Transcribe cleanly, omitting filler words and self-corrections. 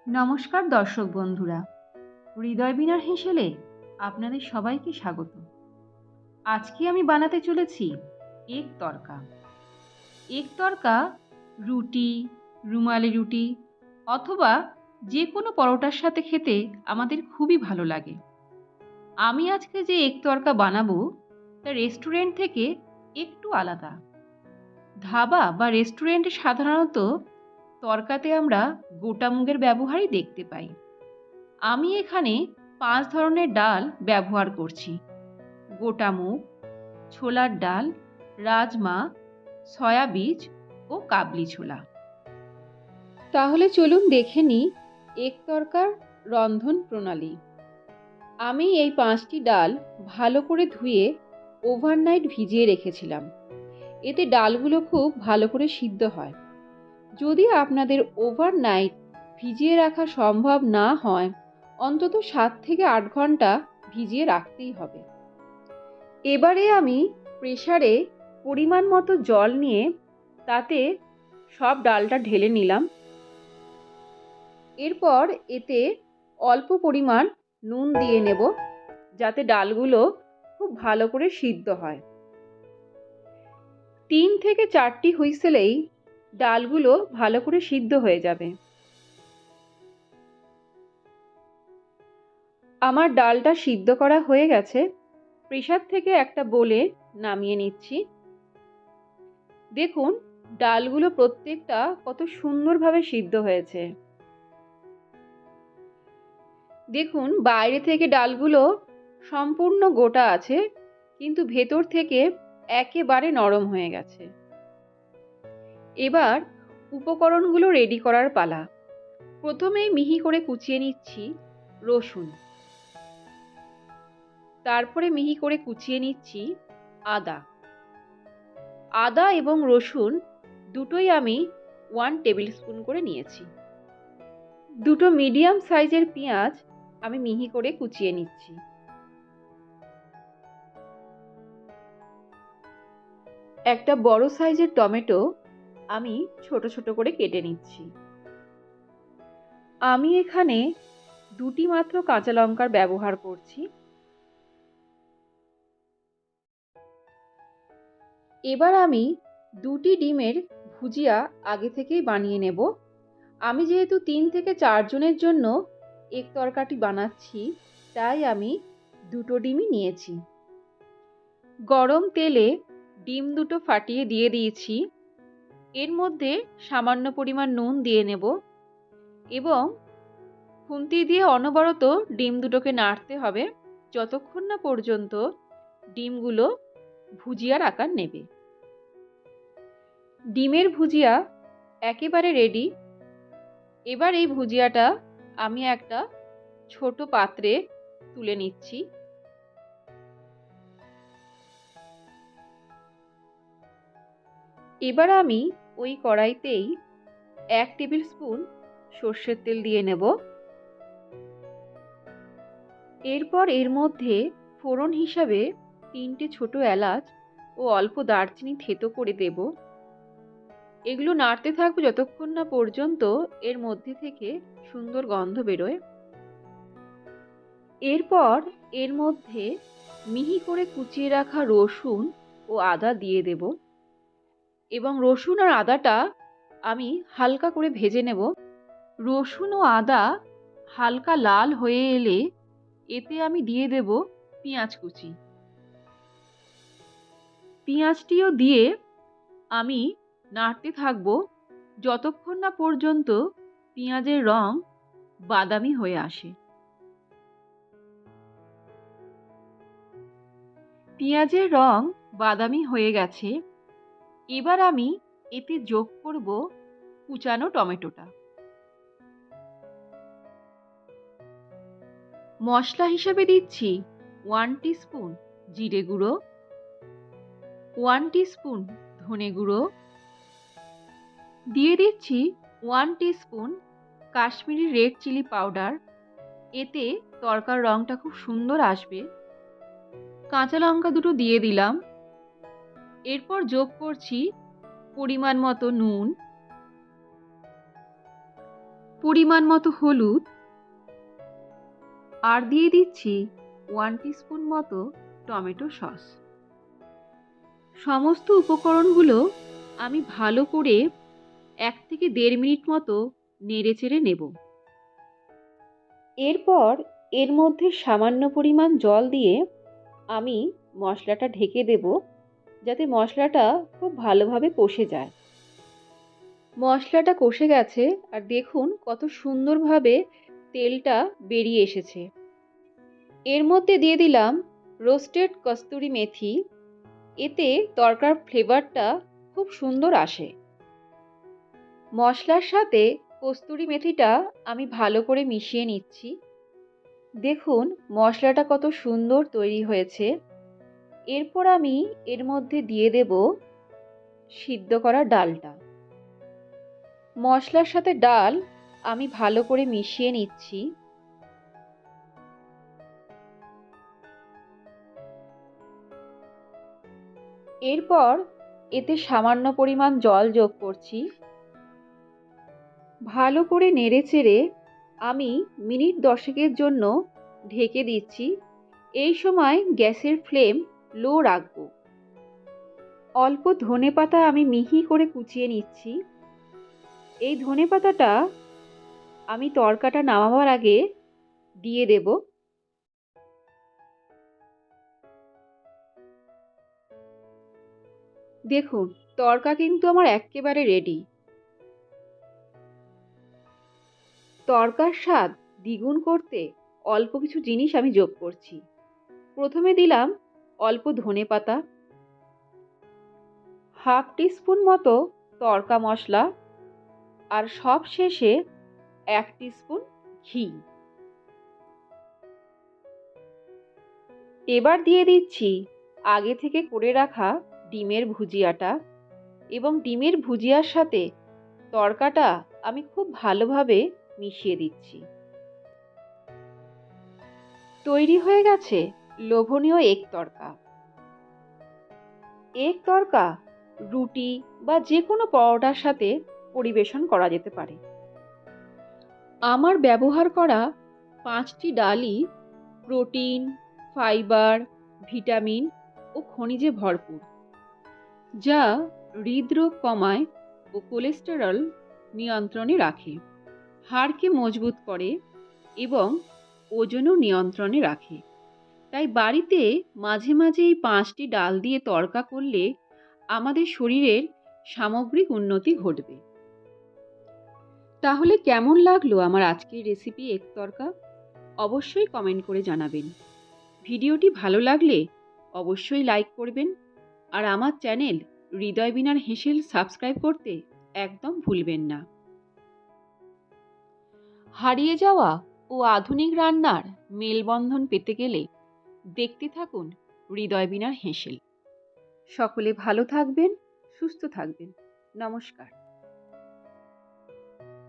নমস্কার দর্শক বন্ধুরা, হৃদয় বিনার হেসেলে আপনাদের সবাইকে স্বাগত। আজকে আমি বানাতে চলেছি এগ তড়কা। এগ তড়কা রুটি, রুমালি রুটি অথবা যে কোনো পরোটার সাথে খেতে আমাদের খুবই ভালো লাগে। আমি আজকে যে এগ তড়কা বানাবো তা রেস্টুরেন্ট থেকে একটু আলাদা। ধাবা বা রেস্টুরেন্টে সাধারণত তড়কাতে আমরা গোটা মুগের ব্যবহারই দেখতে পাই। আমি এখানে 5 ধরনের ডাল ব্যবহার করছি: গোটা মুগ, ছোলার ডাল, রাজমা, সয়াবিজ ও কাবলি ছোলা। তাহলে চলুন দেখে নিই এগ তড়কার রন্ধন প্রণালী। আমি এই 5টি ডাল ভালো করে ধুয়ে ওভারনাইট ভিজিয়ে রেখেছিলাম। এতে ডালগুলো খুব ভালো করে সিদ্ধ হয়। যদি আপনাদের ওভারনাইট ভিজিয়ে রাখা সম্ভব না হয়, অন্তত 7 থেকে 8 ঘন্টা ভিজিয়ে রাখতেই হবে। এবারে আমি প্রেসারে পরিমাণ মতো জল নিয়ে তাতে সব ডালটা ঢেলে নিলাম। এরপর এতে অল্প পরিমাণ নুন দিয়ে নেব, যাতে ডালগুলো খুব ভালো করে সিদ্ধ হয়। 3 থেকে 4টি হুইসেলেই ডালগুলো ভালো করে সিদ্ধ হয়ে যাবে। আমার ডালটা সিদ্ধ করা হয়ে গেছে। প্রেসার থেকে একটা বোলে নামিয়ে নিচ্ছি। দেখুন ডালগুলো প্রত্যেকটা কত সুন্দরভাবে সিদ্ধ হয়েছে। দেখুন বাইরে থেকে ডালগুলো সম্পূর্ণ গোটা আছে, কিন্তু ভেতর থেকে একেবারে নরম হয়ে গেছে। এবার উপকরণগুলো রেডি করার পালা। প্রথমেই মিহি করে কুচিয়ে নিচ্ছি রসুন, তারপরে মিহি করে কুচিয়ে নিচ্ছি আদা। আদা এবং রসুন দুটোই আমি 1 টেবিল স্পুন করে নিয়েছি। দুটো মিডিয়াম সাইজের পেঁয়াজ আমি মিহি করে কুচিয়ে নিচ্ছি। একটা বড় সাইজের টমেটো আমি ছোট ছোট করে কেটে নিচ্ছি। আমি এখানে 2টি মাত্র কাঁচা লঙ্কার ব্যবহার করছি। এবার আমি 2টি ডিমের ভুজিয়া আগে থেকেই বানিয়ে নেব। আমি যেহেতু 3 থেকে 4 জনের জন্য এগ তরকাটি বানাচ্ছি, তাই আমি 2টো ডিমই নিয়েছি। গরম তেলে ডিম দুটো ফাটিয়ে দিয়ে দিয়েছি। এর মধ্যে সামান্য পরিমাণ নুন দিয়ে নেব এবং খুন্তি দিয়ে অনবরত ডিম দুটোকে নাড়তে হবে যতক্ষণ না পর্যন্ত ডিমগুলো ভুজিয়ার আকার নেবে। ডিমের ভুজিয়া একেবারে রেডি। এবার এই ভুজিয়াটা আমি একটা ছোট পাত্রে তুলে নিচ্ছি। এবার আমি ওই কড়াইতেই 1 টেবিল স্পুন সর্ষের তেল দিয়ে নেব। এরপর এর মধ্যে ফোড়ন হিসাবে 3টে ছোট এলাচ ও অল্প দারচিনি থেতো করে দেব। এগুলো নাড়তে থাকবো যতক্ষণ না পর্যন্ত এর মধ্যে থেকে সুন্দর গন্ধ বেরোয়। এরপর এর মধ্যে মিহি করে কুচিয়ে রাখা রসুন ও আদা দিয়ে দেব এবং রসুন আর আদাটা আমি হালকা করে ভেজে নেব। রসুন ও আদা হালকা লাল হয়ে এলে এতে আমি দিয়ে দেব পেঁয়াজ কুচি। পেঁয়াজটিও দিয়ে আমি নাড়তে থাকবো যতক্ষণ না পর্যন্ত পেঁয়াজের রং বাদামি হয়ে আসে। পেঁয়াজের রং বাদামি হয়ে গেছে। এবার আমি এতে যোগ করব কুচানো টমেটোটা। মশলা হিসেবে দিচ্ছি 1 টিস্পুন জিরে গুঁড়ো, 1 টিস্পুন ধনে গুঁড়ো, দিয়ে দিচ্ছি 1 teaspoon Kashmiri red chilli powder. এতে তরকার রংটা খুব সুন্দর আসবে। কাঁচা লঙ্কা দুটো দিয়ে দিলাম। এরপর যোগ করছি পরিমাণ মতো নুন, পরিমাণ মতো হলুদ, আর দিয়ে দিচ্ছি 1 টিস্পুন মতো টমেটো সস। সমস্ত উপকরণগুলো আমি ভালো করে 1 থেকে 1.5 মিনিট মতো নেড়েচেড়ে নেব। এরপর এর মধ্যে সামান্য পরিমাণ জল দিয়ে আমি মশলাটা ঢেকে দেব, যাতে মশলাটা খুব ভালোভাবে কষে যায়। মশলাটা কষে গেছে, আর দেখুন কত সুন্দরভাবে তেলটা বেরিয়ে এসেছে। এর মধ্যে দিয়ে দিলাম রোস্টেড কস্তুরি মেথি। এতে তরকার ফ্লেভারটা খুব সুন্দর আসে। মশলার সাথে কস্তুরি মেথিটা আমি ভালো করে মিশিয়ে নিচ্ছি। দেখুন মশলাটা কত সুন্দর তৈরি হয়েছে। এরপর আমি এর মধ্যে দিয়ে দেব সিদ্ধ করা ডালটা। মশলার সাথে ডাল আমি ভালো করে মিশিয়ে নিচ্ছি। এরপর এতে সামান্য পরিমাণ জল যোগ করছি। ভালো করে নেড়েচেড়ে আমি মিনিট 10 জন্য ঢেকে দিচ্ছি। এই সময় গ্যাসের ফ্লেম লো রাখবো। অল্প ধনেপাতা আমি মিহি করে কুচিয়ে নিচ্ছি। এই ধনেপাতাটা আমি তরকাটা নামাবার আগে দিয়ে দেব। দেখুন তরকা কিন্তু আমার একেবারে রেডি। তরকার স্বাদ দ্বিগুণ করতে অল্প কিছু জিনিস আমি যোগ করছি। প্রথমে দিলাম অল্প ধনেপাতা, হাফ টিস্পুন মতো তড়কা মশলা, আর সব শেষে 1 টিস্পুন ঘি। এবার দিয়ে দিচ্ছি আগে থেকে করে রাখা ডিমের ভুজিয়াটা, এবং ডিমের ভুজিয়ার সাথে তড়কাটা আমি খুব ভালোভাবে মিশিয়ে দিচ্ছি। তৈরি হয়ে গেছে লোভনীয় এগ তড়কা। এগ তড়কা রুটি বা যে কোনো পরোটার সাথে পরিবেশন করা যেতে পারে। আমার ব্যবহার করা 5টি ডালই প্রোটিন, ফাইবার, ভিটামিন ও খনিজে ভরপুর, যা হৃদরোগ কমায় ও কোলেস্টেরল নিয়ন্ত্রণে রাখে, হাড়কে মজবুত করে এবং ওজনও নিয়ন্ত্রণে রাখে। তাই বাড়িতে মাঝে মাঝে এই 5টি ডাল দিয়ে তড়কা করলে আমাদের শরীরের সামগ্রিক উন্নতি ঘটবে। তাহলে কেমন লাগলো আমার আজকের রেসিপি এগ তড়কা? অবশ্যই কমেন্ট করে জানাবেন। ভিডিওটি ভালো লাগলে অবশ্যই লাইক করবেন, আর আমার চ্যানেল হৃদয় বীণার হেসেল সাবস্ক্রাইব করতে একদম ভুলবেন না। হারিয়ে যাওয়া ও আধুনিক রান্নার মেলবন্ধন পেতে গেলে দেখতে থাকুন হৃদয় বীণার হেসেল। সকলে ভালো থাকবেন, সুস্থ থাকবেন। নমস্কার।